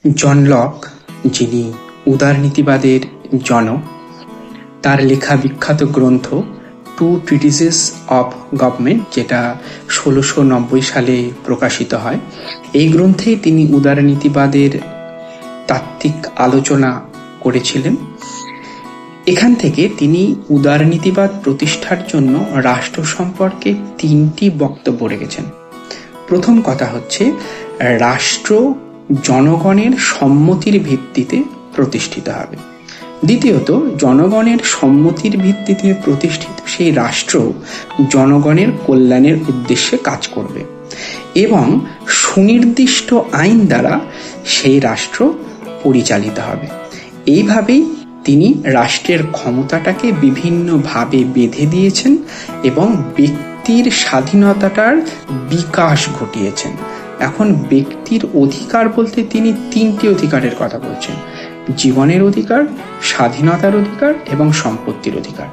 John Locke, যিনি উদারনীতিবাদের জনক, তার লেখা বিখ্যাত গ্রন্থ টু ট্রিটিসেস অফ গভর্নমেন্ট, যেটা 1690 সালে প্রকাশিত হয়, এই গ্রন্থেই তিনি উদারনীতিবাদের তাত্ত্বিক আলোচনা করেছিলেন। এখান থেকে তিনি উদারনীতিবাদ প্রতিষ্ঠার জন্য রাষ্ট্র সম্পর্কে 3টি বক্তব্য রেখেছেন। প্রথম কথা হচ্ছে, রাষ্ট্র জনগণের সম্মতির ভিত্তিতে প্রতিষ্ঠিত হবে। দ্বিতীয়ত, জনগণের সম্মতির ভিত্তিতে প্রতিষ্ঠিত সেই রাষ্ট্র জনগণের কল্যাণের উদ্দেশ্যে কাজ করবে এবং সুনির্দিষ্ট আইন দ্বারা সেই রাষ্ট্র পরিচালিত হবে। এইভাবেই তিনি রাষ্ট্রের ক্ষমতাটাকে বিভিন্নভাবে বেঁধে দিয়েছেন এবং ব্যক্তির স্বাধীনতাটার বিকাশ ঘটিয়েছেন। এখন ব্যক্তির অধিকার বলতে তিনি 3টি অধিকারের কথা বলছেন: জীবনের অধিকার, স্বাধীনতার অধিকার এবং সম্পত্তির অধিকার।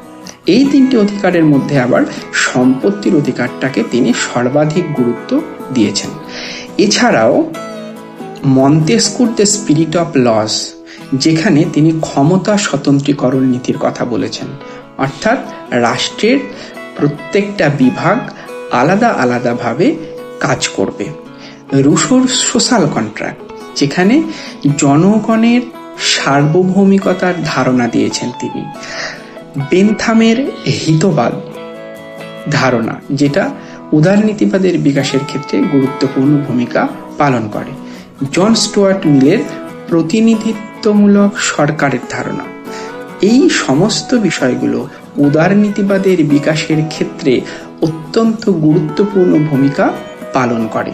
এই 3টি অধিকারের মধ্যে আবার সম্পত্তির অধিকারটাকে তিনি সর্বাধিক গুরুত্ব দিয়েছেন। এছাড়াও মন্তেস্কুর দ্য স্পিরিট অফ লস, যেখানে তিনি ক্ষমতা স্বতন্ত্রীকরণ নীতির কথা বলেছেন, অর্থাৎ রাষ্ট্রের প্রত্যেকটা বিভাগ আলাদা আলাদাভাবে কাজ করবে। রুশোর সোশ্যাল কন্ট্রাক্ট, যেখানে জনগণের সার্বভৌমিকতার ধারণা দিয়েছেন তিনি। বেনথামের হিতবাদ ধারণা, যেটা উদারনীতিবাদের বিকাশের ক্ষেত্রে গুরুত্বপূর্ণ ভূমিকা পালন করে। জন স্টুয়ার্ট মিলের প্রতিনিধিত্বমূলক সরকারের ধারণা। এই সমস্ত বিষয়গুলো উদারনীতিবাদের বিকাশের ক্ষেত্রে অত্যন্ত গুরুত্বপূর্ণ ভূমিকা পালন করে।